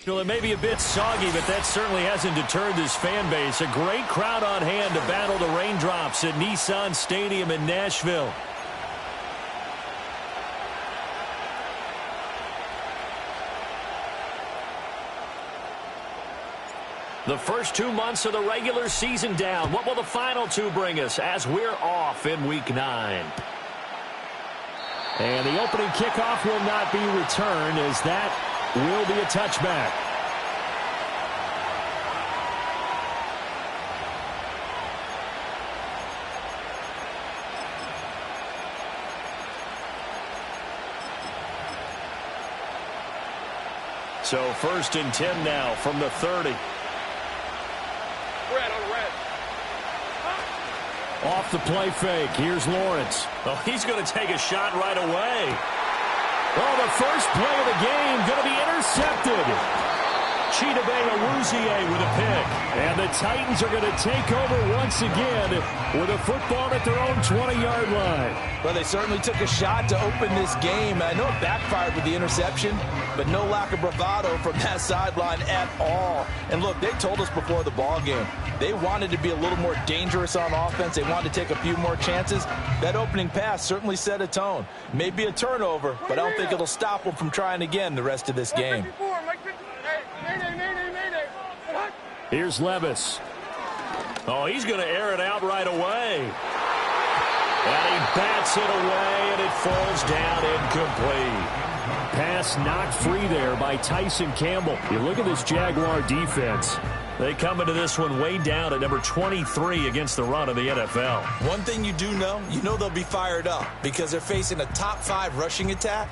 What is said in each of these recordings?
Well, it may be a bit soggy, but that certainly hasn't deterred this fan base. A great crowd on hand to battle the raindrops at Nissan Stadium in Nashville. The first 2 months of the regular season down. What will the final two bring us as we're off in Week 9? And the opening kickoff will not be returned, as that will be a touchback. So 1st and 10 now from the 30. Red on red. Off the play fake. Here's Lawrence. Oh, he's going to take a shot right away. Oh, the first play of the game going to be intercepted. Chidobe with a pick. And the Titans are going to take over once again with a football at their own 20-yard line. Well, they certainly took a shot to open this game. I know it backfired with the interception, but no lack of bravado from that sideline at all. And look, they told us before the ball game, they wanted to be a little more dangerous on offense. They wanted to take a few more chances. That opening pass certainly set a tone. Maybe a turnover, but I don't think it'll stop them from trying again the rest of this game. Here's Levis. Oh, he's going to air it out right away. And he bats it away, and it falls down incomplete. Pass knocked free there by Tyson Campbell. You look at this Jaguar defense. They come into this one way down at number 23 against the run of the NFL. One thing you do know, they'll be fired up because they're facing a top 5 rushing attack.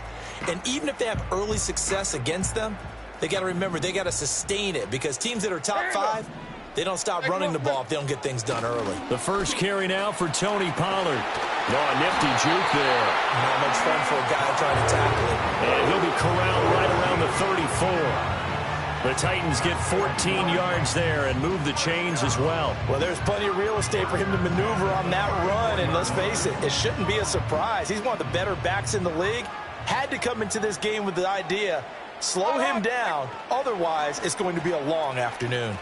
And even if they have early success against them, they got to remember they got to sustain it, because teams that are top 5, they don't stop running the ball if they don't get things done early. The first carry now for Tony Pollard. Oh, a nifty juke there. Not much fun for a guy trying to tackle it. And he'll be corralled right around the 34. The Titans get 14 yards there and move the chains as well. Well, there's plenty of real estate for him to maneuver on that run, and let's face it, it shouldn't be a surprise. He's one of the better backs in the league. Had to come into this game with the idea, slow him down, otherwise it's going to be a long afternoon.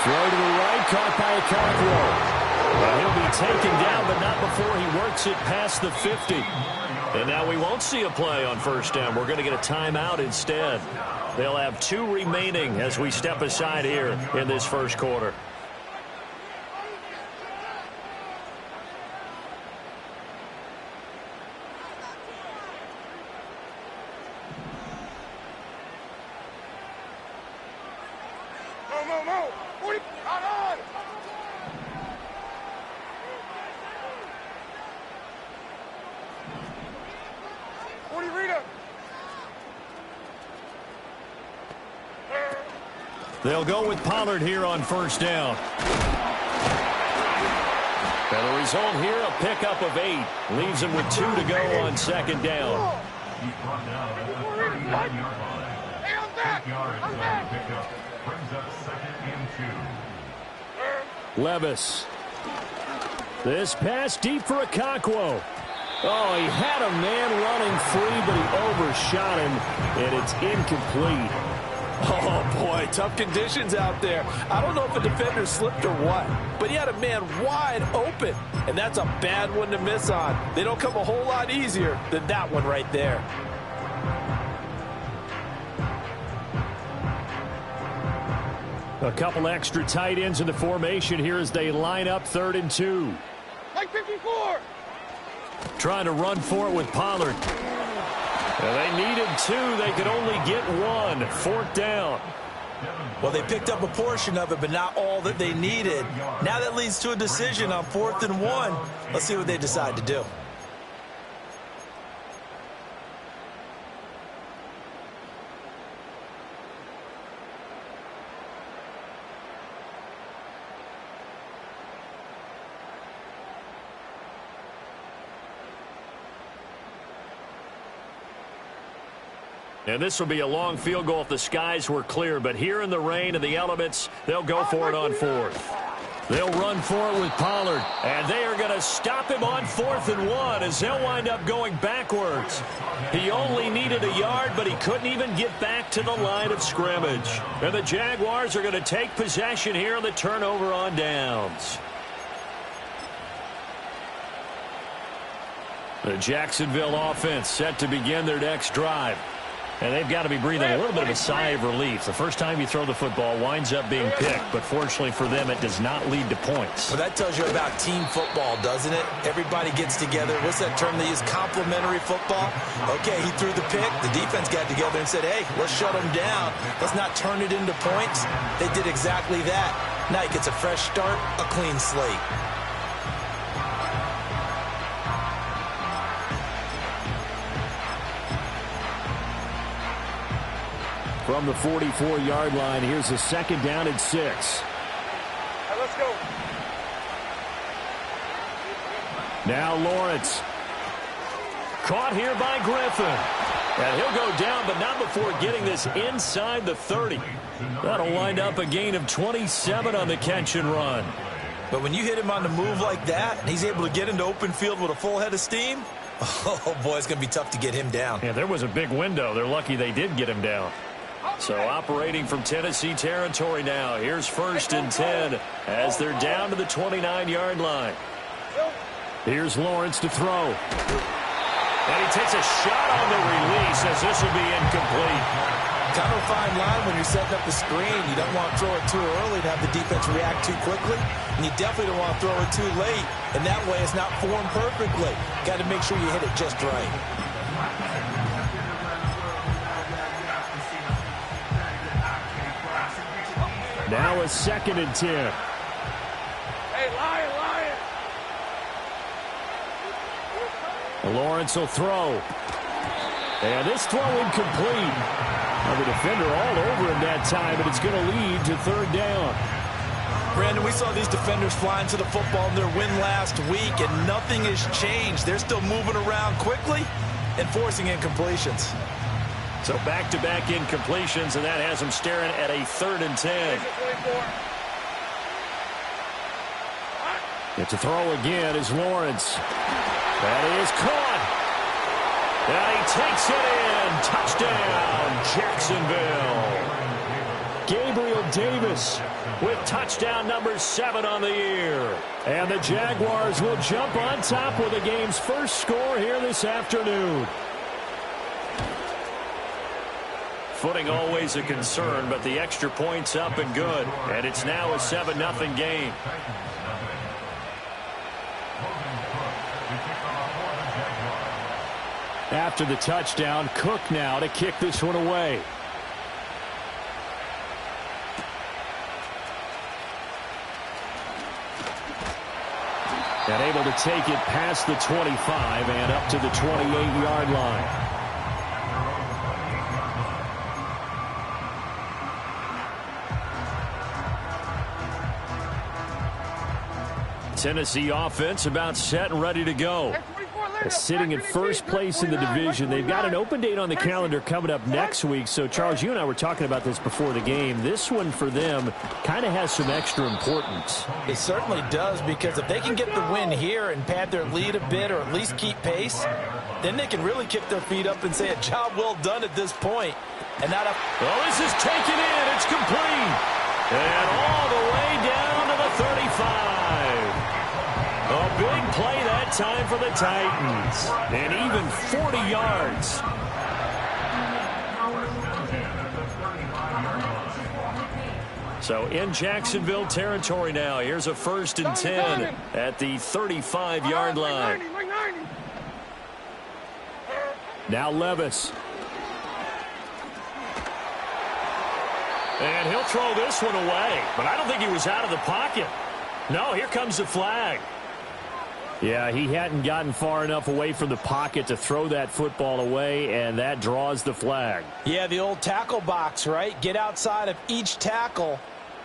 Throw to the right, caught by Okonkwo. Well, he'll be taken down, but not before he works it past the 50. And now we won't see a play on first down. We're going to get a timeout instead. They'll have 2 remaining as we step aside here in this first quarter. They'll go with Pollard here on first down. And the result here, a pickup of 8. Leaves him with 2 to go on second down. Levis. This pass deep for Okonkwo. Oh, he had a man running free, but he overshot him, and it's incomplete. Oh, boy, tough conditions out there. I don't know if a defender slipped or what, but he had a man wide open, and that's a bad one to miss on. They don't come a whole lot easier than that one right there. A couple extra tight ends in the formation here as they line up 3rd and 2. Like 54. Trying to run for it with Pollard. And they needed 2. They could only get 1. 4th down. Well, they picked up a portion of it, but not all that they needed. Now that leads to a decision on 4th and 1. Let's see what they decide to do. And this will be a long field goal if the skies were clear. But here in the rain and the elements, they'll go for it on 4th. They'll run for it with Pollard, and they are going to stop him on 4th and 1 as they'll wind up going backwards. He only needed a yard, but he couldn't even get back to the line of scrimmage. And the Jaguars are going to take possession here on the turnover on downs. The Jacksonville offense set to begin their next drive. And they've got to be breathing a little bit of a sigh of relief. The first time you throw the football winds up being picked, but fortunately for them, it does not lead to points. Well, that tells you about team football, doesn't it? Everybody gets together. What's that term they use? Complementary football? Okay, he threw the pick. The defense got together and said, hey, let's shut him down. Let's not turn it into points. They did exactly that. Now he gets a fresh start, a clean slate. From the 44-yard line, here's a 2nd down and 6. All right, let's go. Now Lawrence. Caught here by Griffin. And he'll go down, but not before getting this inside the 30. That'll wind up a gain of 27 on the catch and run. But when you hit him on the move like that, and he's able to get into open field with a full head of steam, oh, boy, it's going to be tough to get him down. Yeah, there was a big window. They're lucky they did get him down. So operating from Tennessee territory now. Here's 1st and 10 as they're down to the 29-yard line. Here's Lawrence to throw. And he takes a shot on the release as this will be incomplete. Kind of a fine line when you're setting up the screen. You don't want to throw it too early to have the defense react too quickly. And you definitely don't want to throw it too late. And that way it's not formed perfectly. Got to make sure you hit it just right. Now a 2nd and 10. Hey, Lion. Lawrence will throw. And this throw incomplete. Now the defender all over him that time, but it's going to lead to 3rd down. Brandon, we saw these defenders flying to the football in their win last week, and nothing has changed. They're still moving around quickly and forcing incompletions. So back-to-back incompletions, and that has them staring at a 3rd and 10. It's a throw again is Lawrence. That is caught. And he takes it in. Touchdown, Jacksonville. Gabriel Davis with touchdown number 7 on the year. And the Jaguars will jump on top with the game's first score here this afternoon. Footing always a concern, but the extra point's up and good. And it's now a 7-0 game. After the touchdown, Cook now to kick this one away. And able to take it past the 25 and up to the 28-yard line. Tennessee offense about set and ready to go. Sitting in first place in the division. They've got an open date on the calendar coming up next week. So, Charles, you and I were talking about this before the game. This one for them kind of has some extra importance. It certainly does, because if they can get the win here and pad their lead a bit or at least keep pace, then they can really kick their feet up and say a job well done at this point. And not a... Well, this is taken in. It's complete. And all the way down to the 35. A big play that time for the Titans. And even 40 yards. So in Jacksonville territory now. Here's a 1st and 10 at the 35-yard line. Now Levis. And he'll throw this one away. But I don't think he was out of the pocket. No, here comes the flag. Yeah, he hadn't gotten far enough away from the pocket to throw that football away, and that draws the flag. Yeah, the old tackle box, right? Get outside of each tackle,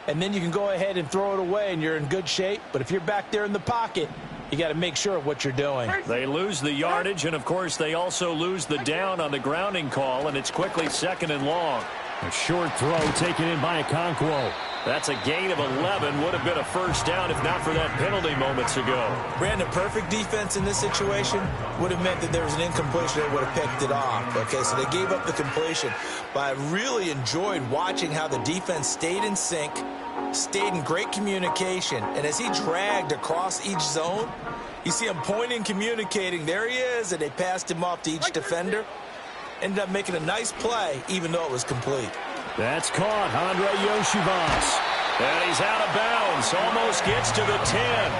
and then you can go ahead and throw it away, and you're in good shape. But if you're back there in the pocket, you got to make sure of what you're doing. They lose the yardage, and, of course, they also lose the down on the grounding call, and it's quickly 2nd and long. A short throw taken in by Okonkwo. That's a gain of 11. Would have been a first down if not for that penalty moments ago. Brandon, perfect defense in this situation would have meant that there was an incompletion. They would have picked it off. Okay, so they gave up the completion. But I really enjoyed watching how the defense stayed in sync, stayed in great communication. And as he dragged across each zone, you see him pointing, communicating. There he is, and they passed him off to each defender. Ended up making a nice play, even though it was complete. That's caught. Andre Yoshivas. And he's out of bounds. Almost gets to the 10.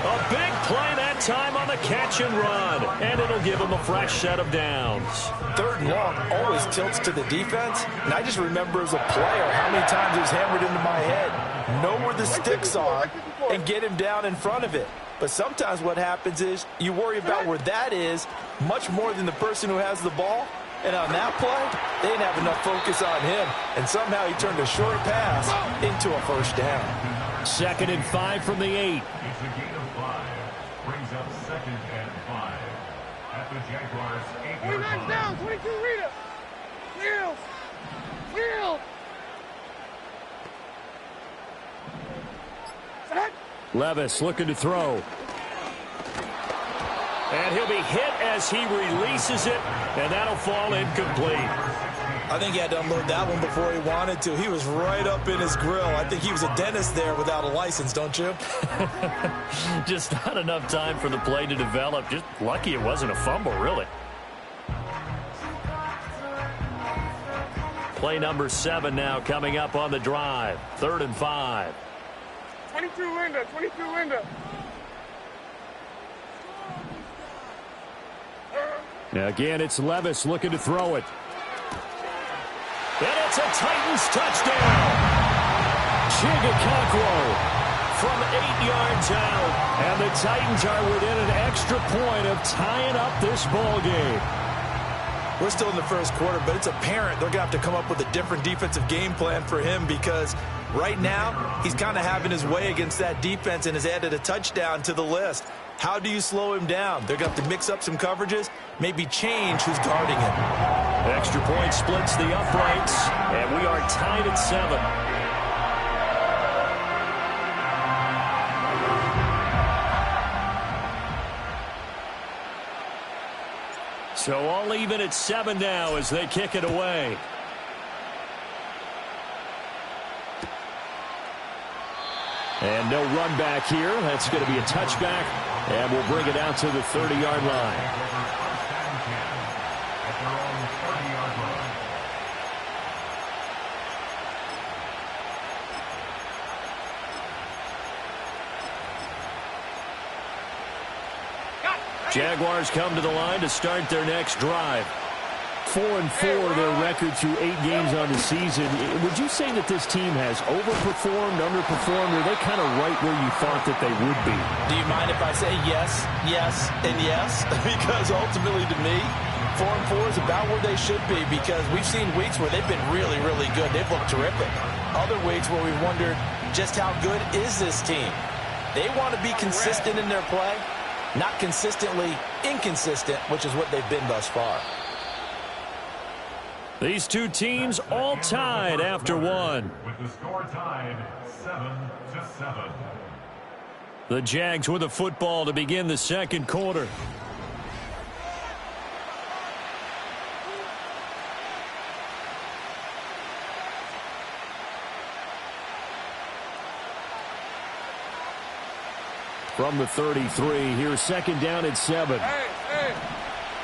A big play that time on the catch and run. And it'll give him a fresh set of downs. Third and long always tilts to the defense. And I just remember as a player how many times it was hammered into my head. Know where the sticks are and get him down in front of it. But sometimes what happens is you worry about where that is much more than the person who has the ball. And on that play, they didn't have enough focus on him. And somehow he turned a short pass into a first down. 2nd and 5 from the 8. It's a gain of 5. Brings up 2nd and 5. At the Jaguars' 8-yard 29 line. down, 22 Rita. Wheels. Wheels. Set. Levis looking to throw. And he'll be hit as he releases it, and that'll fall incomplete. I think he had to unload that one before he wanted to. He was right up in his grill. I think he was a dentist there without a license, don't you? Just not enough time for the play to develop. Just lucky it wasn't a fumble, really. Play number 7 now coming up on the drive. 3rd and 5. 22 Linda, 22 Linda. Now again, it's Levis looking to throw it. And it's a Titans touchdown. Okonkwo from 8 yards out. And the Titans are within an extra point of tying up this ball game. We're still in the first quarter, but it's apparent they're going to have to come up with a different defensive game plan for him because right now he's kind of having his way against that defense and has added a touchdown to the list. How do you slow him down? They're going to have to mix up some coverages, maybe change who's guarding him. Extra point splits the uprights, and we are tied at 7. So all even at 7 now as they kick it away. And no run back here. That's going to be a touchback, and we'll bring it out to the 30-yard line. Jaguars come to the line to start their next drive. 4-4 their record through 8 games on the season. Would you say that this team has overperformed, underperformed, or are they kind of right where you thought that they would be? Do you mind if I say yes, yes, and yes? Because ultimately to me, 4-4 is about where they should be because we've seen weeks where they've been really, really good. They've looked terrific. Other weeks where we've wondered just how good is this team. They want to be consistent in their play, not consistently inconsistent, which is what they've been thus far. These two teams all tied after one. With the score tied 7-7. The Jags with the football to begin the second quarter. From the 33, here's second down at 7. Hey,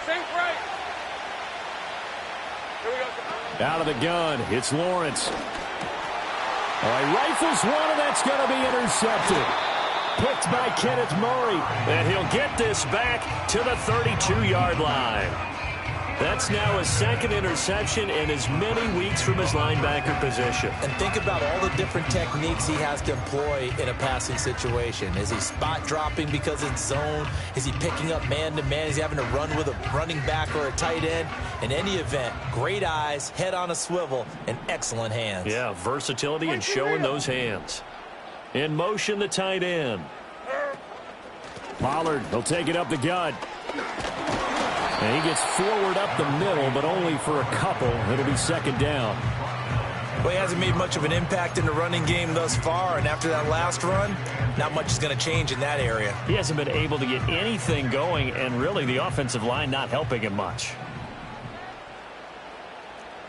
sink right. Here we go. Out of the gun, it's Lawrence. All right, rifles one, and that's going to be intercepted. Picked by Kenneth Murray, and he'll get this back to the 32-yard line. That's now his second interception in as many weeks from his linebacker position. And think about all the different techniques he has to employ in a passing situation. Is he spot dropping because it's zone? Is he picking up man-to-man? Is he having to run with a running back or a tight end? In any event, great eyes, head on a swivel, and excellent hands. Yeah, versatility and showing those hands. In motion, the tight end. Pollard, he'll take it up the gut. And he gets forward up the middle, but only for a couple. It'll be second down. Well, he hasn't made much of an impact in the running game thus far, and after that last run, not much is going to change in that area. He hasn't been able to get anything going, and really the offensive line not helping him much.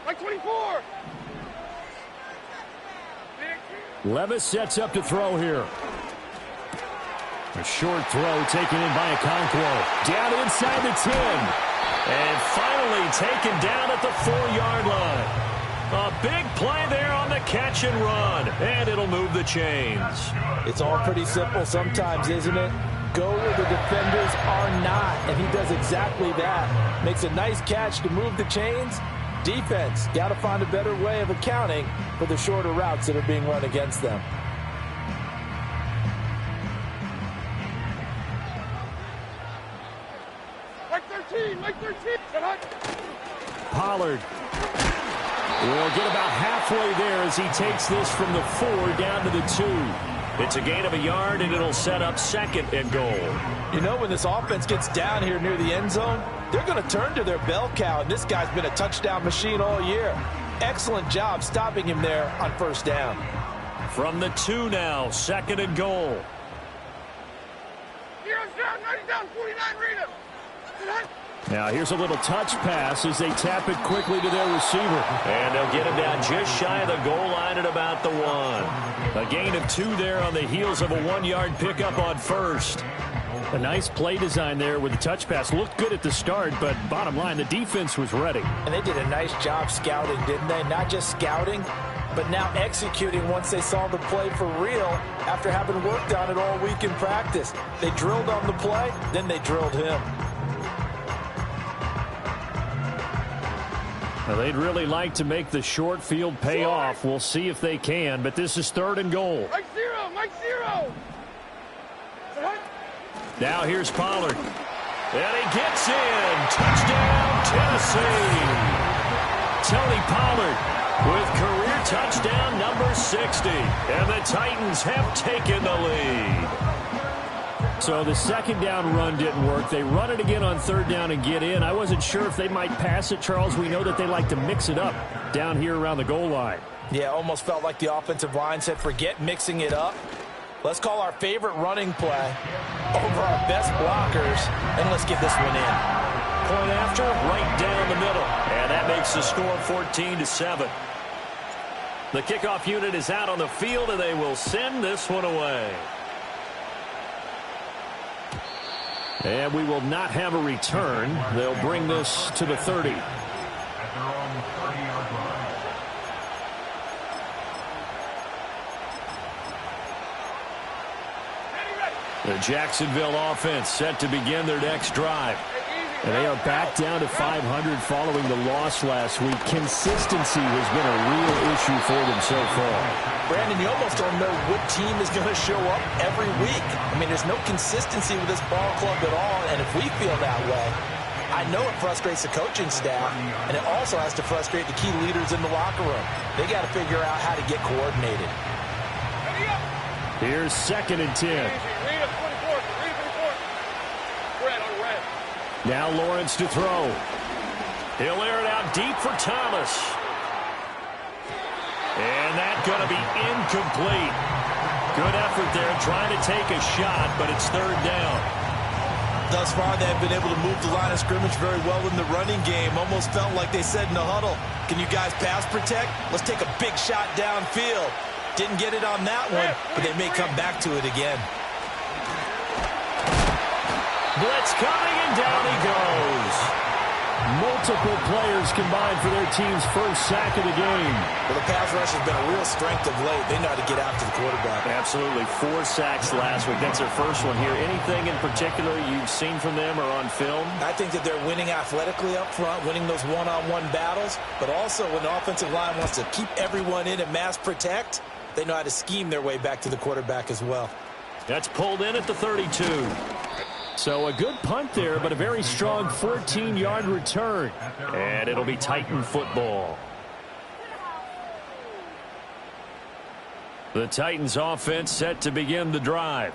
Like 24. Levis sets up to throw here. A short throw taken in by Okonkwo. Down inside the 10. And finally taken down at the 4-yard line. A big play there on the catch and run. And it'll move the chains. It's all pretty simple sometimes, isn't it? Go where the defenders are not. And he does exactly that. Makes a nice catch to move the chains. Defense, got to find a better way of accounting for the shorter routes that are being run against them. Like 13. Pollard will get about halfway there as he takes this from the 4 down to the 2. It's a gain of a yard, and it'll set up 2nd and goal. You know, when this offense gets down here near the end zone, they're going to turn to their bell cow, and this guy's been a touchdown machine all year. Excellent job stopping him there on 1st down. From the 2 now, 2nd and goal. Heroes down, 90 down, 49, read him. Now here's a little touch pass as they tap it quickly to their receiver. And they'll get him down just shy of the goal line at about the 1. A gain of 2 there on the heels of a 1-yard pickup on 1st. A nice play design there with the touch pass. Looked good at the start, but bottom line, the defense was ready. And they did a nice job scouting, didn't they? Not just scouting, but now executing once they saw the play for real after having worked on it all week in practice. They drilled on the play, then they drilled him. Well, they'd really like to make the short field pay off. We'll see if they can, but this is 3rd and goal. Mike zero. Now here's Pollard. And he gets in. Touchdown, Tennessee. Tony Pollard with career touchdown number 60. And the Titans have taken the lead. So the 2nd down run didn't work. They run it again on 3rd down and get in. I wasn't sure if they might pass it, Charles. We know that they like to mix it up down here around the goal line. Yeah, almost felt like the offensive line said, forget mixing it up. Let's call our favorite running play over our best blockers, and let's get this one in. Point after, right down the middle. And that makes the score 14-7. The kickoff unit is out on the field, and they will send this one away. And we will not have a return. They'll bring this to the 30. At their own 30-yard line. The Jacksonville offense set to begin their next drive. And they are back down to 500 following the loss last week. Consistency has been a real issue for them so far. Brandon, you almost don't know what team is going to show up every week. I mean, there's no consistency with this ball club at all, and if we feel that way, I know it frustrates the coaching staff, and it also has to frustrate the key leaders in the locker room. They got to figure out how to get coordinated. Here's 2nd and 10. Read it, 24. Red on red. Now Lawrence to throw. He'll air it out deep for Thomas. And that's going to be incomplete. Good effort there trying to take a shot, but it's 3rd down. Thus far, they've been able to move the line of scrimmage very well in the running game. Almost felt like they said in the huddle, can you guys pass protect? Let's take a big shot downfield. Didn't get it on that one, but they may come back to it again. Blitz coming, and down he goes. Multiple players combined for their team's first sack of the game. Well, the pass rush has been a real strength of late. They know how to get after the quarterback. Absolutely. 4 sacks last week. That's their first one here. Anything in particular you've seen from them or on film? I think that they're winning athletically up front, winning those one-on-one battles, but also when the offensive line wants to keep everyone in and mass protect, they know how to scheme their way back to the quarterback as well. That's pulled in at the 32. So a good punt there, but a very strong 14-yard return. And it'll be Titan football. The Titans offense set to begin the drive.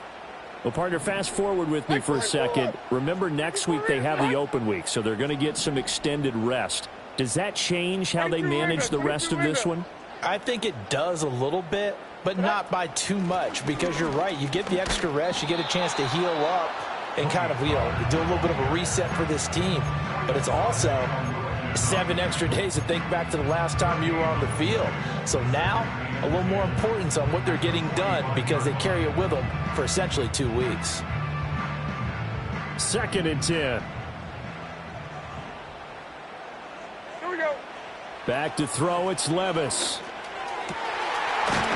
Well, partner, fast forward with me for a second. Remember, next week they have the open week, so they're going to get some extended rest. Does that change how they manage the rest of this one? I think it does a little bit, but not by too much, because you're right. You get the extra rest. You get a chance to heal up and kind of, do a little bit of a reset for this team. But it's also 7 extra days to think back to the last time you were on the field. So now, a little more importance on what they're getting done, because they carry it with them for essentially 2 weeks. 2nd and 10. Here we go. Back to throw, it's Levis.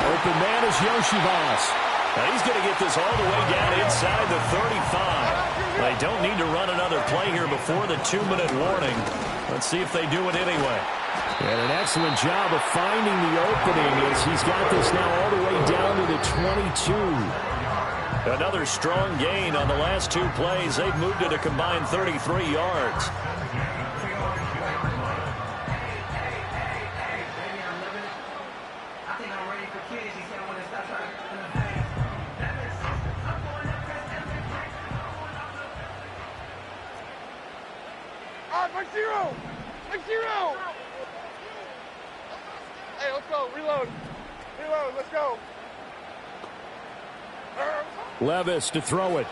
Open man is Yoshivas. Now he's going to get this all the way down inside the 35. They don't need to run another play here before the 2-minute warning. Let's see if they do it anyway. And an excellent job of finding the opening as he's got this now all the way down to the 22. Another strong gain on the last 2 plays. They've moved it a combined 33 yards. Make zero. Hey, let's go. Reload. Let's go. Levis to throw it.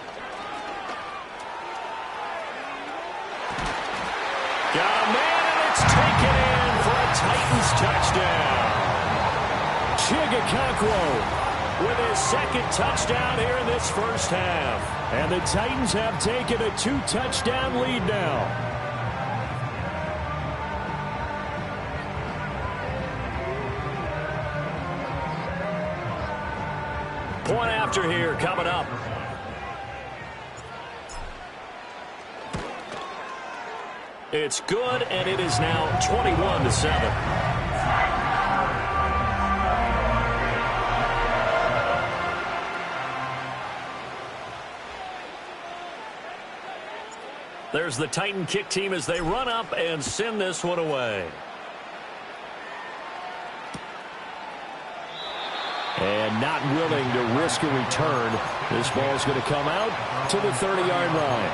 Got a man, and it's taken in for a Titans touchdown. Chigakakwo with his 2nd touchdown here in this first half. And the Titans have taken a 2-touchdown lead now. Point after here coming up. It's good, and it is now 21-7. There's the Titan kick team as they run up and send this one away. And not willing to risk a return. This ball's going to come out to the 30-yard line.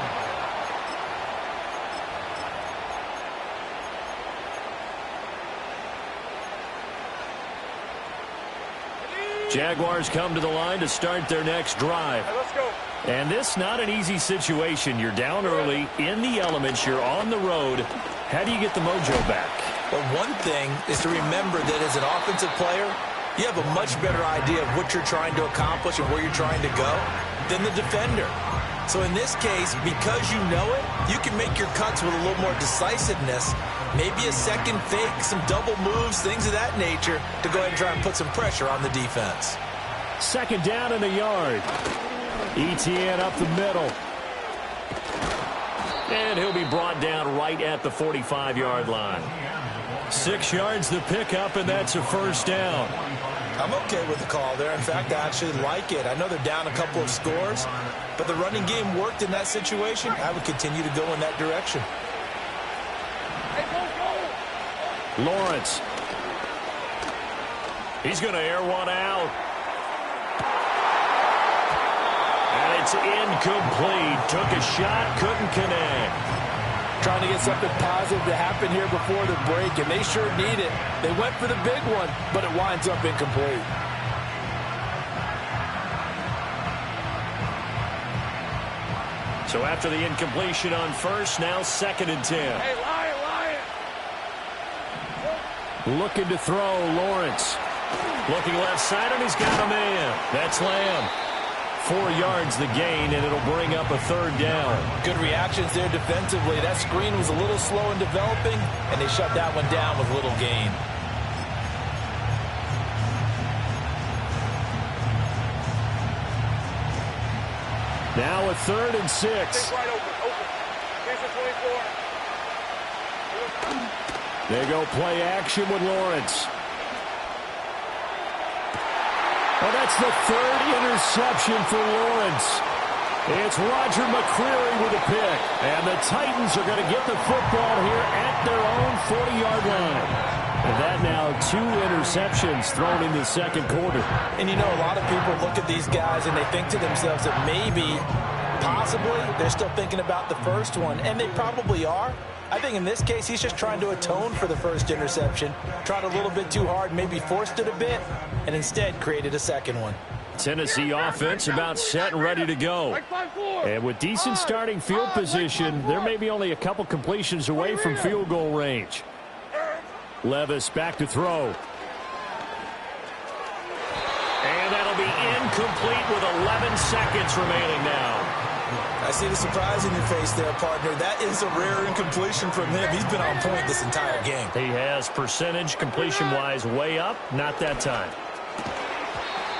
Jaguars come to the line to start their next drive. Hey, let's go. And this not an easy situation. You're down early, in the elements, you're on the road. How do you get the mojo back? Well, one thing is to remember that as an offensive player, you have a much better idea of what you're trying to accomplish and where you're trying to go than the defender. So in this case, because you know it, you can make your cuts with a little more decisiveness, maybe a second fake, some double moves, things of that nature, to go ahead and try and put some pressure on the defense. 2nd down and a yard. Etienne up the middle. And he'll be brought down right at the 45-yard line. 6 yards the pickup, and that's a 1st down. I'm okay with the call there. In fact, I actually like it. I know they're down a couple of scores, but the running game worked in that situation. I would continue to go in that direction. Hey, go. Lawrence. He's going to air one out. And it's incomplete. Took a shot, couldn't connect. Trying to get something positive to happen here before the break, and they sure need it. They went for the big one, but it winds up incomplete. So after the incompletion on 1st, now 2nd and 10. Hey, Lion. Looking to throw, Lawrence. Looking left side, and he's got a man. That's Lamb. 4 yards the gain, and it'll bring up a 3rd down. Good reactions there defensively. That screen was a little slow in developing, and they shut that one down with little gain. Now a 3rd and 6. Right open. Here's the 24. They go play action with Lawrence. Oh, that's the 3rd interception for Lawrence. It's Roger McCreary with a pick. And the Titans are going to get the football here at their own 40-yard line. And that now 2 interceptions thrown in the 2nd quarter. And you know, a lot of people look at these guys and they think to themselves that maybe, possibly, they're still thinking about the first one. And they probably are. I think in this case, he's just trying to atone for the first interception. Tried a little bit too hard, maybe forced it a bit, and instead created a second one. Tennessee offense about set and ready to go. And with decent starting field position, there may be only a couple completions away from field goal range. Levis back to throw. And that'll be incomplete with 11 seconds remaining now. I see the surprise in your face there, partner. That is a rare incompletion from him. He's been on point this entire game. He has percentage completion-wise way up. Not that time.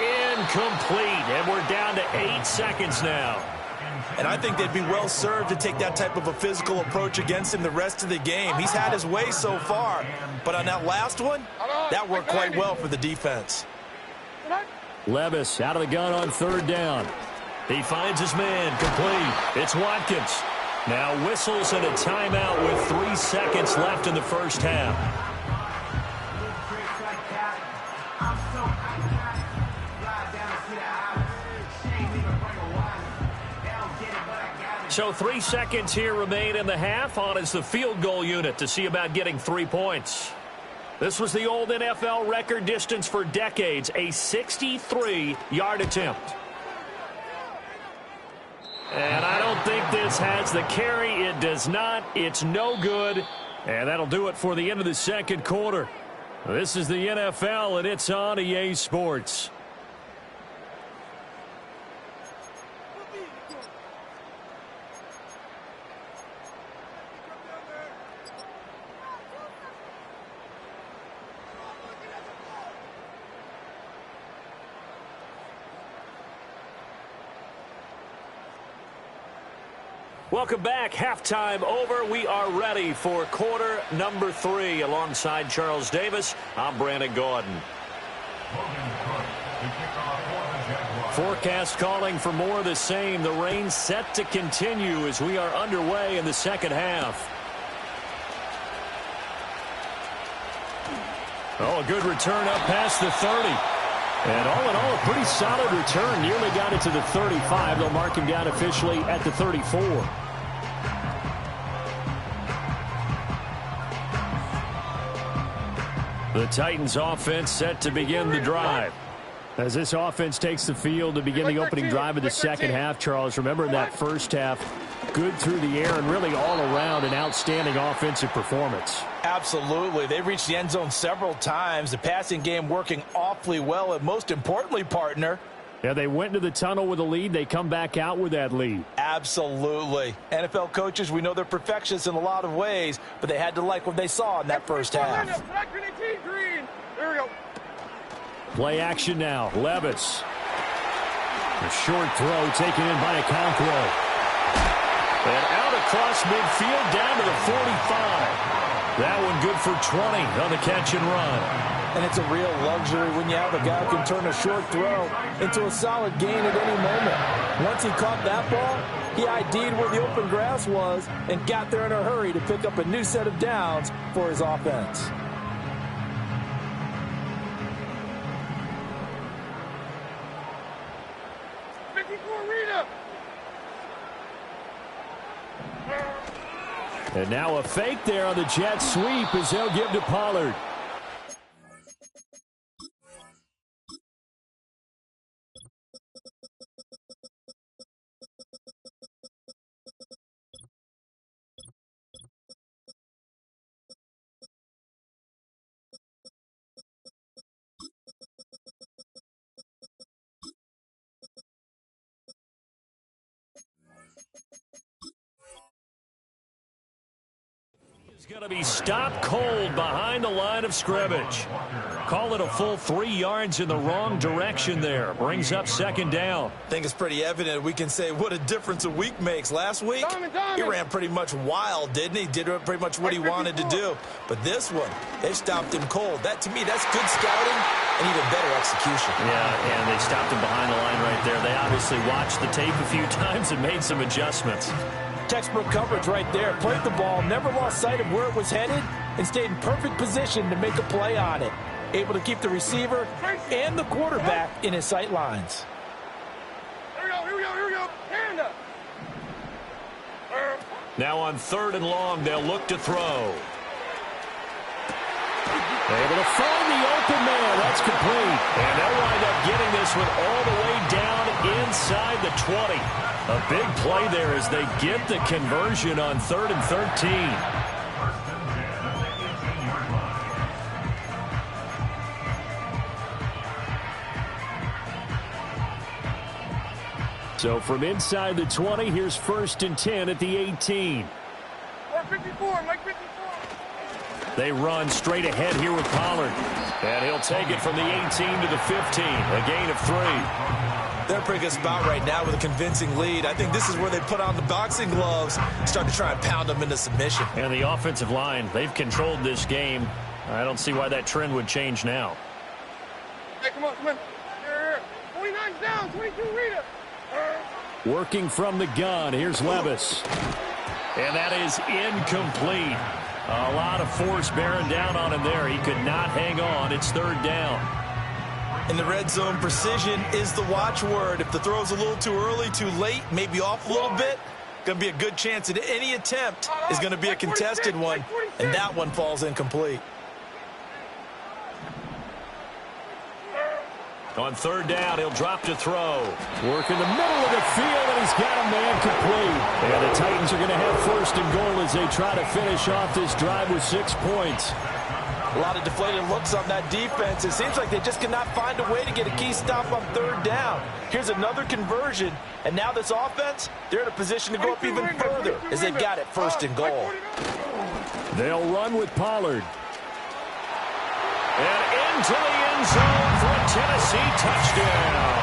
Incomplete. And we're down to 8 seconds now. And I think they'd be well served to take that type of a physical approach against him the rest of the game. He's had his way so far. But on that last one, that worked quite well for the defense. Levis out of the gun on third down. He finds his man, complete. It's Watkins. Now whistles and a timeout with 3 seconds left in the first half. So 3 seconds here remain in the half. On is the field goal unit to see about getting 3 points. This was the old NFL record distance for decades, a 63-yard attempt. And I don't think this has the carry. It does not. It's no good. And that'll do it for the end of the second quarter. This is the NFL, and it's on EA Sports. Welcome back. Halftime over. We are ready for quarter number 3. Alongside Charles Davis, I'm Brandon Gordon. Forecast calling for more of the same. The rain set to continue as we are underway in the second half. Oh, a good return up past the 30. And all in all, a pretty solid return. Nearly got it to the 35. They'll mark him down officially at the 34. The Titans offense set to begin the drive. As this offense takes the field to begin the opening drive of the second half, Charles, remember in that first half, good through the air and really all around an outstanding offensive performance. Absolutely. They reached the end zone several times. The passing game working awfully well. And most importantly, partner, yeah, they went into the tunnel with a lead. They come back out with that lead. Absolutely. NFL coaches, we know they're perfectionists in a lot of ways, but they had to like what they saw in that first half. There we go. Play action now. Levis. A short throw taken in by Okonkwo. And out across midfield down to the 45. That one good for 20 on the catch and run. And it's a real luxury when you have a guy who can turn a short throw into a solid gain at any moment. Once he caught that ball, he ID'd where the open grass was and got there in a hurry to pick up a new set of downs for his offense. And now a fake there on the jet sweep as they'll give to Pollard. Going to be stopped cold behind the line of scrimmage. Call it a full 3 yards in the wrong direction there. Brings up second down. I think it's pretty evident we can say what a difference a week makes. Last week, he ran pretty much wild, didn't he? Did pretty much what he wanted to do. But this one, they stopped him cold. That, to me, that's good scouting and even better execution. Yeah, and they stopped him behind the line right there. They obviously watched the tape a few times and made some adjustments. Textbook coverage right there. Played the ball, never lost sight of where it was headed, and stayed in perfect position to make a play on it. Able to keep the receiver and the quarterback in his sight lines. Here we go. Hand up. Now on 3rd and long, they'll look to throw. Able to find the open man. That's complete. And they'll wind up getting this one all the way down inside the 20. A big play there as they get the conversion on 3rd and 13. So from inside the 20, here's 1st and 10 at the 18. 54, Mike 54. They run straight ahead here with Pollard. And he'll take it from the 18 to the 15, a gain of 3. They're in a pretty good spot right now with a convincing lead. I think this is where they put on the boxing gloves, start to try and pound them into submission. And the offensive line, they've controlled this game. I don't see why that trend would change now. Hey, come on, come on. Here. 29's down, 22 Rita. Working from the gun, here's Levis. And that is incomplete. A lot of force bearing down on him there. He could not hang on. It's 3rd down. In the red zone, precision is the watchword. If the throw's a little too early, too late, maybe off a little bit, going to be a good chance that any attempt is going to be a contested one, and that one falls incomplete. On 3rd down, he'll drop to throw. Work in the middle of the field, and he's got a man complete. And the Titans are going to have 1st and goal as they try to finish off this drive with 6 points. A lot of deflated looks on that defense. It seems like they just cannot find a way to get a key stop on 3rd down. Here's another conversion, and now this offense, they're in a position to go up even further as they've got it 1st and goal. They'll run with Pollard. And into the end zone for a Tennessee touchdown.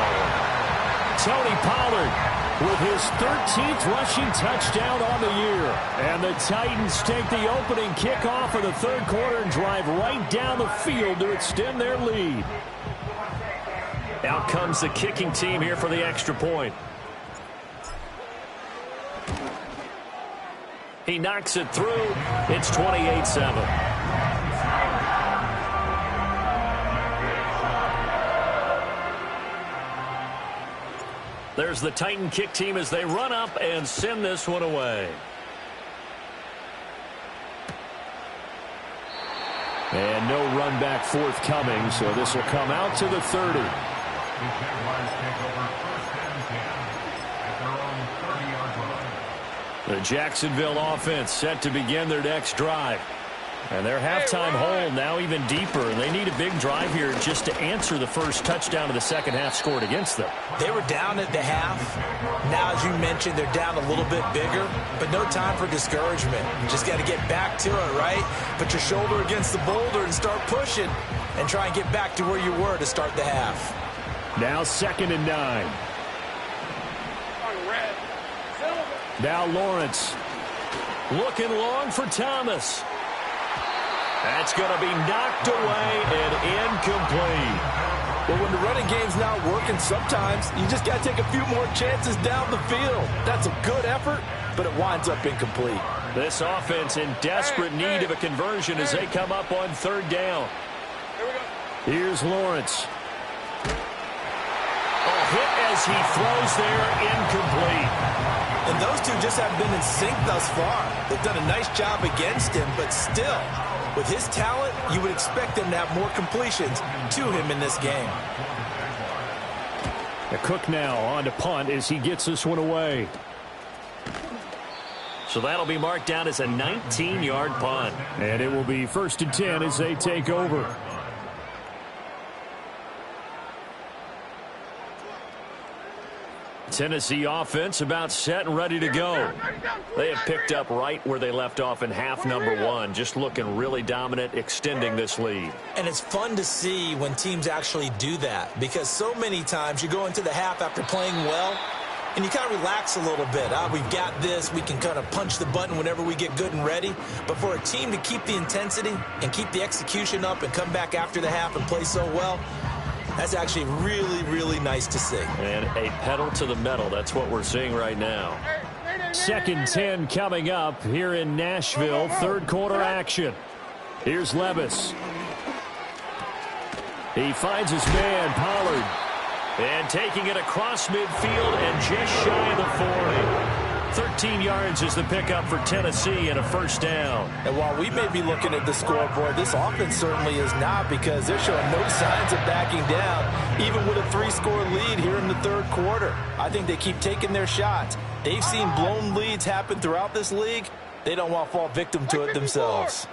Tony Pollard with his 13th rushing touchdown on the year. And the Titans take the opening kickoff of the 3rd quarter and drive right down the field to extend their lead. Out comes the kicking team here for the extra point. He knocks it through. It's 28-7. There's the Titan kick team as they run up and send this one away. And no run back forthcoming, so this will come out to the 30. The Jaguars take over 1st and 10 at their own 30-yard line. The Jacksonville offense set to begin their next drive. And their halftime hole now even deeper. They need a big drive here just to answer the first touchdown of the second half scored against them. They were down at the half. Now, as you mentioned, they're down a little bit bigger, but no time for discouragement. You just got to get back to it, right? Put your shoulder against the boulder and start pushing and try and get back to where you were to start the half. Now 2nd and 9. Now Lawrence. Looking long for Thomas. That's going to be knocked away and incomplete. Well, when the running game's not working, sometimes you just got to take a few more chances down the field. That's a good effort, but it winds up incomplete. This offense in desperate need of a conversion as they come up on 3rd down. Here's Lawrence. A hit as he throws there, incomplete. And those two just haven't been in sync thus far. They've done a nice job against him, but still, with his talent, you would expect them to have more completions to him in this game. The Cook now on to punt as he gets this one away. So that'll be marked down as a 19-yard punt. And it will be 1st and 10 as they take over. Tennessee offense about set and ready to go. They have picked up right where they left off in half number 1, just looking really dominant, extending this lead. And it's fun to see when teams actually do that, because so many times you go into the half after playing well and you kind of relax a little bit. We've got this. We can kind of punch the button whenever we get good and ready. But for a team to keep the intensity and keep the execution up and come back after the half and play so well, that's actually really, really nice to see. And a pedal to the metal. That's what we're seeing right now. 2nd 10 coming up here in Nashville. 3rd quarter action. Here's Levis. He finds his man, Pollard. And taking it across midfield and just shy of the 40. 13 yards is the pickup for Tennessee and a first down. And while we may be looking at the scoreboard, this offense certainly is not, because they're showing no signs of backing down, even with a 3-score lead here in the third quarter. I think they keep taking their shots. They've seen blown leads happen throughout this league. They don't want to fall victim to it themselves.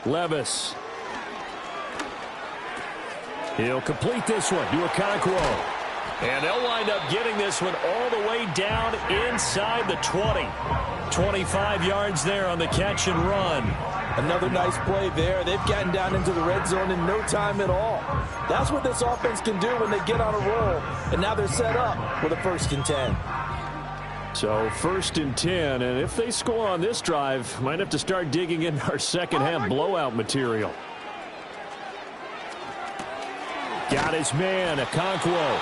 Levis. He'll complete this one to Okonkwo. And they'll wind up getting this one all the way down inside the 20. 25 yards there on the catch and run. Another nice play there. They've gotten down into the red zone in no time at all. That's what this offense can do when they get on a roll. And now they're set up with a 1st and 10. So 1st and 10, and if they score on this drive, might have to start digging in our second half blowout material. Got his man, Okonkwo.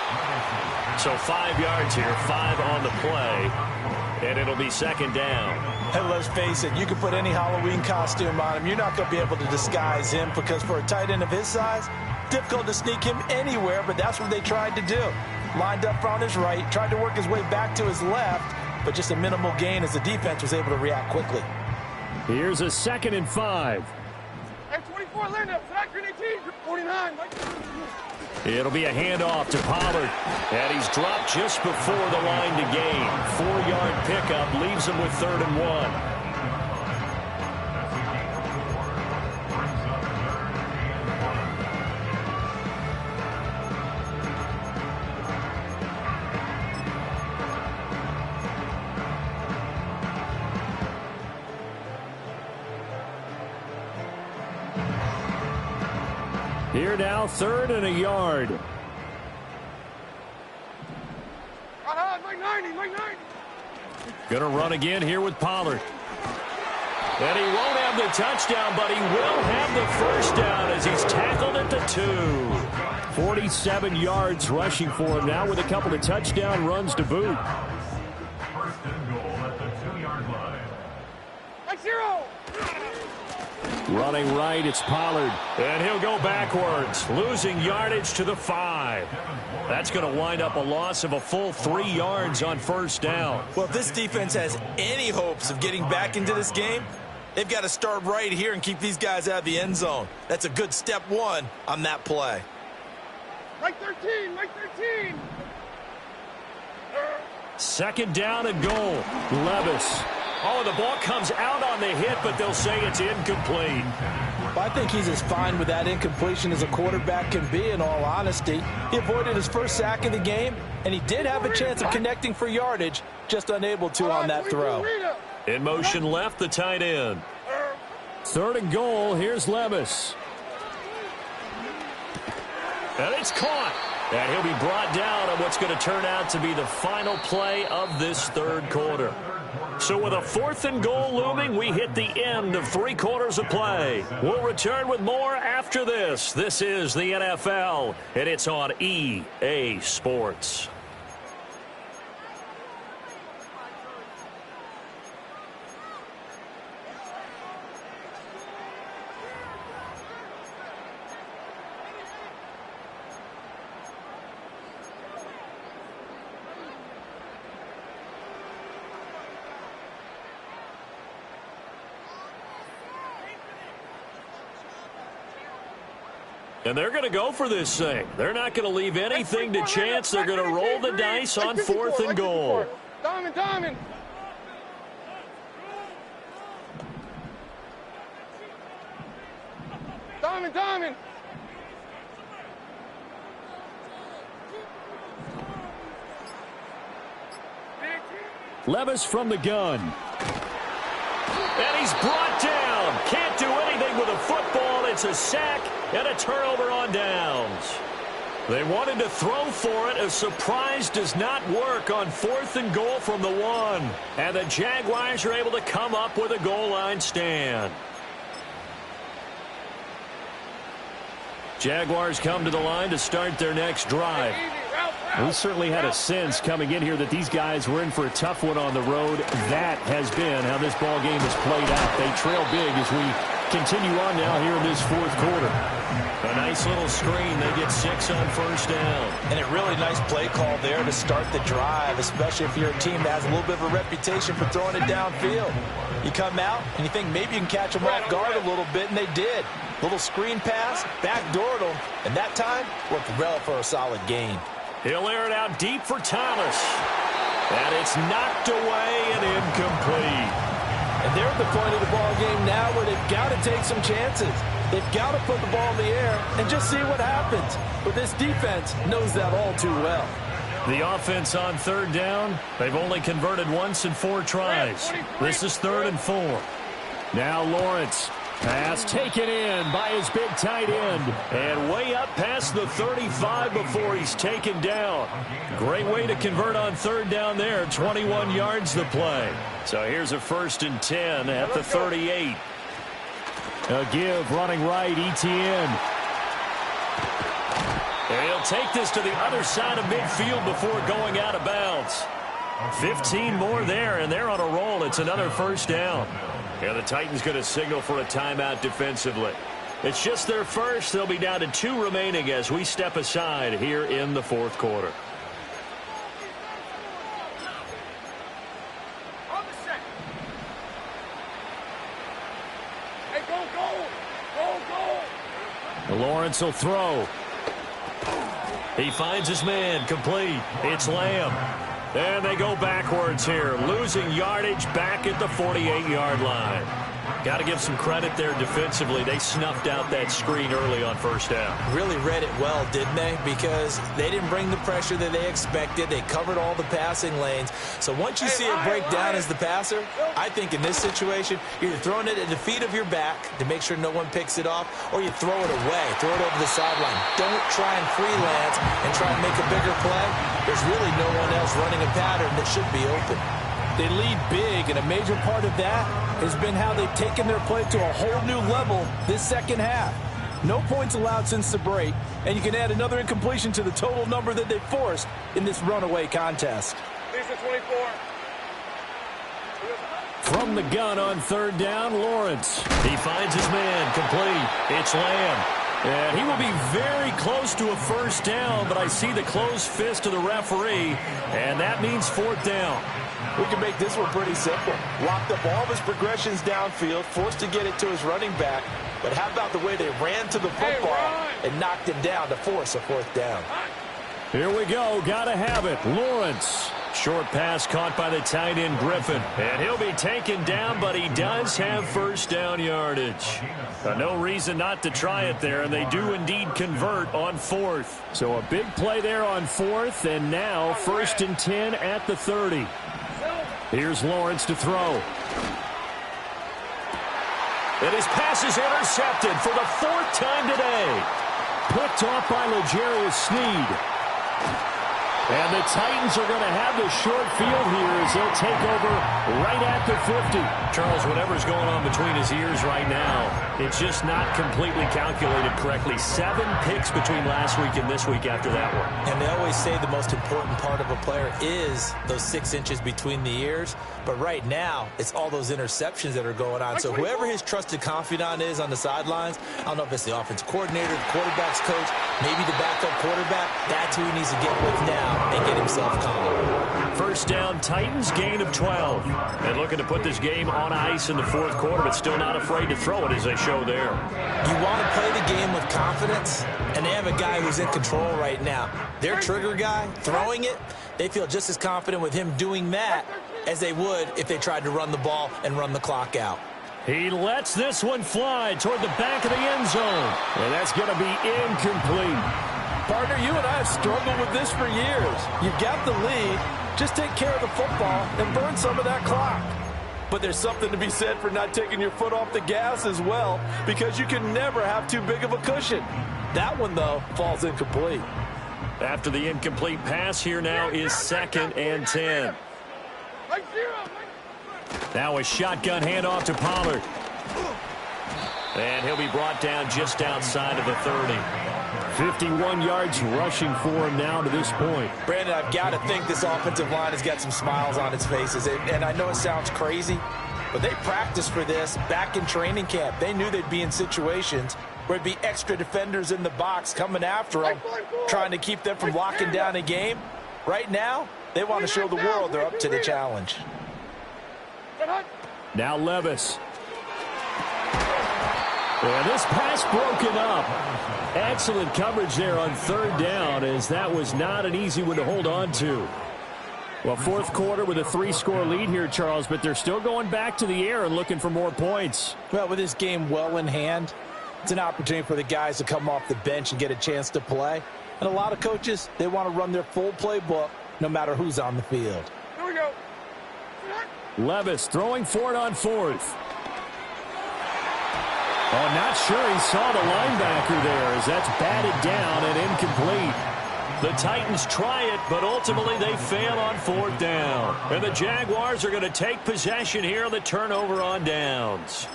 So 5 yards here, 5 on the play, and it'll be 2nd down. Hey, let's face it, you can put any Halloween costume on him. You're not going to be able to disguise him, because for a tight end of his size, difficult to sneak him anywhere, but that's what they tried to do. Lined up on his right, tried to work his way back to his left, but just a minimal gain as the defense was able to react quickly. Here's a 2nd and 5. Hey, 24, land up. Sack, 49. It'll be a handoff to Pollard. And he's dropped just before the line to gain. 4-yard pickup leaves him with 3rd and 1. Here now, 3rd and a yard. Mike 90, Mike 90. Gonna run again here with Pollard. And he won't have the touchdown, but he will have the first down as he's tackled at the 2. 47 yards rushing for him now with a couple of touchdown runs to boot. 1st and goal at the 2-yard line. Mike 0. Running right, it's Pollard. And he'll go backwards, losing yardage to the 5. That's going to wind up a loss of a full 3 yards on 1st down. Well, if this defense has any hopes of getting back into this game, they've got to start right here and keep these guys out of the end zone. That's a good step 1 on that play. Mike 13, Mike 13. 2nd down and goal. Levis. Oh, the ball comes out on the hit, but they'll say it's incomplete. Well, I think he's as fine with that incompletion as a quarterback can be, in all honesty. He avoided his first sack of the game, and he did have a chance of connecting for yardage, just unable to on that throw. In motion left, the tight end. 3rd and goal, here's Levis. And it's caught. And he'll be brought down on what's going to turn out to be the final play of this 3rd quarter. So with a 4th and goal looming, we hit the end of 3 quarters of play. We'll return with more after this. This is the NFL, and it's on EA Sports. And they're going to go for this thing. They're not going to leave anything to chance. They're going to roll the dice on 4th and goal. Diamond, diamond. Diamond, diamond. Levis from the gun. And he's brought down. Can't do anything with a football. It's a sack and a turnover on downs. They wanted to throw for it. A surprise does not work on 4th and goal from the 1. And the Jaguars are able to come up with a goal line stand. Jaguars come to the line to start their next drive. We certainly had a sense coming in here that these guys were in for a tough one on the road. That has been how this ball game has played out. They trail big as we continue on now here in this fourth quarter. A nice little screen. They get 6 on first down. And a really nice play call there to start the drive, especially if you're a team that has a little bit of a reputation for throwing it downfield. You come out and you think maybe you can catch them off guard a little bit, and they did. Little screen pass, backdoored them, and that time worked well for a solid gain. He'll air it out deep for Thomas. And it's knocked away and incomplete. And they're at the point of the ball game now where they've got to take some chances. They've got to put the ball in the air and just see what happens. But this defense knows that all too well. The offense on third down, they've only converted once in 4 tries. This is 3rd and 4. Now Lawrence. Pass taken in by his big tight end. And way up past the 35 before he's taken down. Great way to convert on third down there. 21 yards the play. So here's a 1st and 10 at the 38. A give running right, Etienne. And he'll take this to the other side of midfield before going out of bounds. 15 more there, and they're on a roll. It's another 1st down. And the Titans going to signal for a timeout defensively. It's just their first. They'll be down to 2 remaining as we step aside here in the 4th quarter. Hey, go. Lawrence will throw. He finds his man, complete. It's Lamb. And they go backwards here, losing yardage back at the 48-yard line. Got to give some credit there defensively. They snuffed out that screen early on first down. Really read it well, didn't they? Because they didn't bring the pressure that they expected. They covered all the passing lanes. So once you see it break down as the passer, I think in this situation, you're either throwing it at the feet of your back to make sure no one picks it off, or you throw it away, throw it over the sideline. Don't try and freelance and try and make a bigger play. There's really no one else running a pattern that should be open. They lead big, and a major part of that has been how they've taken their play to a whole new level this second half. No points allowed since the break, and you can add another incompletion to the total number that they forced in this runaway contest. Lisa 24. From the gun on third down, Lawrence. He finds his man, complete. It's Lamb. And he will be very close to a first down, but I see the closed fist of the referee, and that means 4th down. We can make this one pretty simple. Locked up all of his progressions downfield, forced to get it to his running back. But how about the way they ran to the football and knocked him down to force a 4th down? Here we go. Got to have it. Lawrence. Short pass caught by the tight end Griffin. And he'll be taken down, but he does have first down yardage. No reason not to try it there, and they do indeed convert on 4th. So a big play there on 4th, and now 1st and 10 at the 30. Here's Lawrence to throw. And his pass is intercepted for the 4th time today. Picked off by L'Jarius Sneed. And the Titans are going to have the short field here as they'll take over right at the 50. Charles, whatever's going on between his ears right now, it's just not completely calculated correctly. 7 picks between last week and this week after that one. And they always say the most important part of a player is those 6 inches between the ears. But right now, it's all those interceptions that are going on. So whoever his trusted confidant is on the sidelines, I don't know if it's the offense coordinator, the quarterback's coach, maybe the backup quarterback, that's who he needs to get with now and get himself calm. First down, Titans, gain of 12. And looking to put this game on ice in the 4th quarter, but still not afraid to throw it as they show there. You want to play the game with confidence, and they have a guy who's in control right now. Their trigger guy, throwing it, they feel just as confident with him doing that as they would if they tried to run the ball and run the clock out. He lets this one fly toward the back of the end zone. And that's going to be incomplete. Partner, you and I have struggled with this for years. You've got the lead. Just take care of the football and burn some of that clock. But there's something to be said for not taking your foot off the gas as well, because you can never have too big of a cushion. That one, though, falls incomplete. After the incomplete pass, here now is 2nd and 10. Now a shotgun handoff to Pollard. And he'll be brought down just outside of the 30. 51 yards rushing for him now to this point. Brandon, I've got to think this offensive line has got some smiles on its faces. And I know it sounds crazy, but they practiced for this back in training camp. They knew they'd be in situations where it'd be extra defenders in the box coming after them, trying to keep them from locking down a game. Right now, they want to show the world they're up to the challenge. Now Levis. And this pass broken up. Excellent coverage there on third down, as that was not an easy one to hold on to. Well, fourth quarter with a 3-score lead here, Charles, but they're still going back to the air and looking for more points. Well, with this game well in hand, it's an opportunity for the guys to come off the bench and get a chance to play. And a lot of coaches, they want to run their full playbook no matter who's on the field. Here we go. Levis throwing for it on fourth. Oh, not sure he saw the linebacker there, as that's batted down and incomplete. The Titans try it, but ultimately they fail on fourth down. And the Jaguars are going to take possession here on the turnover on downs.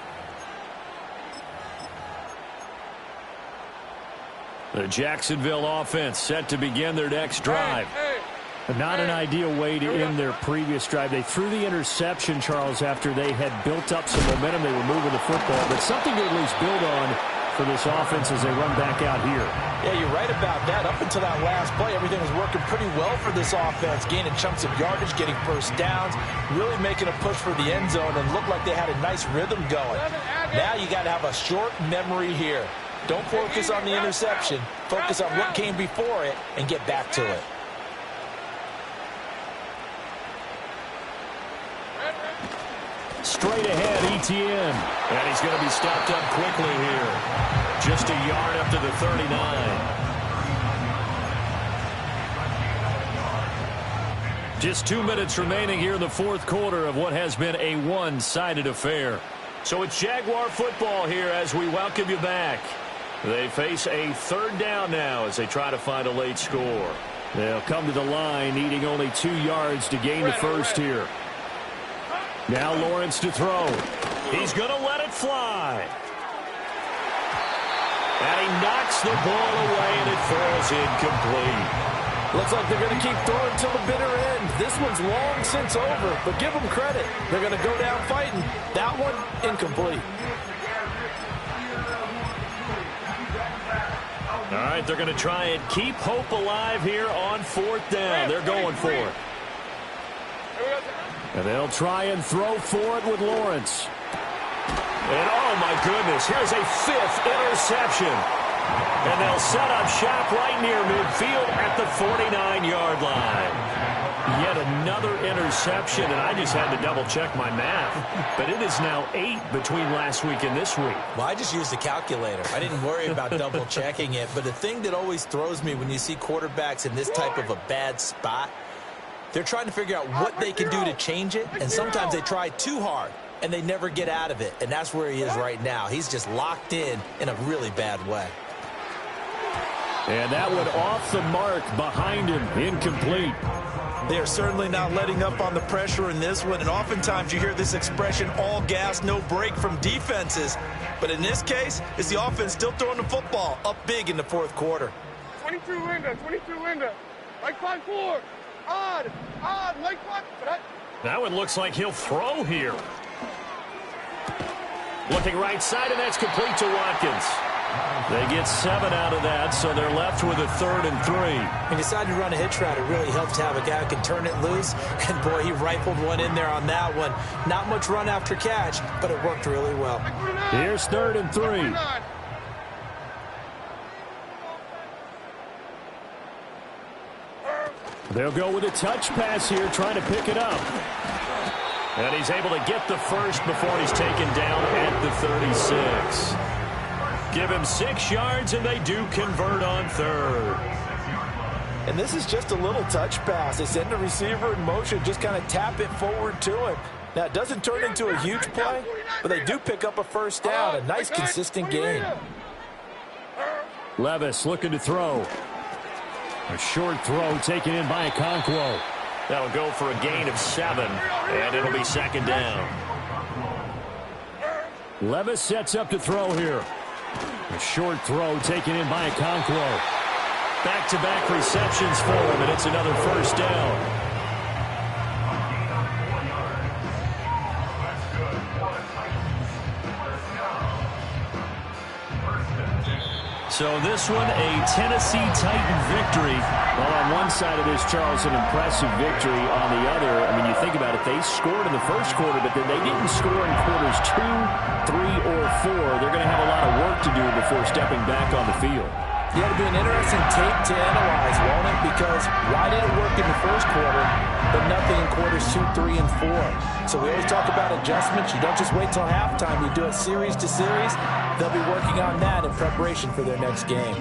The Jacksonville offense set to begin their next drive. Not an ideal way to end their previous drive. They threw the interception, Charles, after they had built up some momentum. They were moving the football, but something to at least build on for this offense as they run back out here. Yeah, you're right about that. Up until that last play, everything was working pretty well for this offense, gaining chunks of yardage, getting first downs, really making a push for the end zone, and looked like they had a nice rhythm going. Now you got to have a short memory here. Don't focus on the interception. Focus on what came before it and get back to it. Straight ahead, ETN. And he's going to be stopped up quickly here. Just a yard up to the 39. Just 2 minutes remaining here in the fourth quarter of what has been a one-sided affair. So it's Jaguar football here as we welcome you back. They face a third down now as they try to find a late score. They'll come to the line needing only 2 yards to gain the first here. Now Lawrence to throw. He's going to let it fly. And he knocks the ball away, and it falls incomplete. Looks like they're going to keep throwing till the bitter end. This one's long since over, but give them credit. They're going to go down fighting. That one, incomplete. All right, they're going to try and keep hope alive here on fourth down. They're going for it. And they'll try and throw for it with Lawrence. And, oh, my goodness, here's a 5th interception. And they'll set up shop right near midfield at the 49-yard line. Yet another interception, and I just had to double-check my math. But it is now 8 between last week and this week. Well, I just used the calculator. I didn't worry about double-checking it. But the thing that always throws me when you see quarterbacks in this type of a bad spot, they're trying to figure out what they can do to change it, and sometimes they try too hard, and they never get out of it, and that's where he is right now. He's just locked in a really bad way. And that one off the mark behind him, incomplete. They are certainly not letting up on the pressure in this one, and oftentimes you hear this expression, all gas, no break from defenses. But in this case, it's the offense still throwing the football up big in the fourth quarter. 22 Linda, like 5-4. Odd, like what? That one looks like he'll throw here. Looking right side, and that's complete to Watkins. They get 7 out of that, so they're left with a 3rd and 3. When you decide to run a hitch route, it really helps to have a guy who can turn it loose. And, boy, he rifled one in there on that one. Not much run after catch, but it worked really well. Here's 3rd and 3. They'll go with a touch pass here, trying to pick it up. And he's able to get the first before he's taken down at the 36. Give him 6 yards, and they do convert on 3rd. And this is just a little touch pass. They send the receiver in motion, just kind of tap it forward to him. Now, it doesn't turn into a huge play, but they do pick up a first down, a nice, consistent gain. Levis looking to throw. A short throw taken in by Okonkwo. That'll go for a gain of 7, and it'll be 2nd down. Levis sets up to throw here. A short throw taken in by Okonkwo. Back-to-back receptions for him, and it's another first down. So this one, a Tennessee Titan victory. Well, on one side of this, Charles, an impressive victory. On the other, I mean, you think about it, they scored in the first quarter, but then they didn't score in quarters 2, 3, or 4. They're going to have a lot of work to do before stepping back on the field. Yeah, it'll be an interesting tape to analyze, won't it? Because why did it work in the first quarter, but nothing in quarters 2, 3, and 4? So we always talk about adjustments. You don't just wait till halftime. You do it series to series. They'll be working on that in preparation for their next game.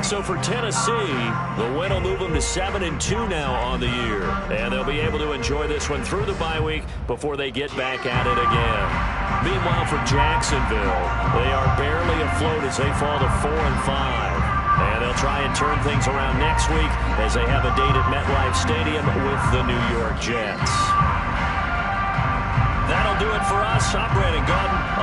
So for Tennessee, the win will move them to 7-2 now on the year. And they'll be able to enjoy this one through the bye week before they get back at it again. Meanwhile, for Jacksonville, they are barely afloat as they fall to 4-5. And they'll try and turn things around next week as they have a date at MetLife Stadium with the New York Jets. That'll do it for us. I'm Brandon Gaudin.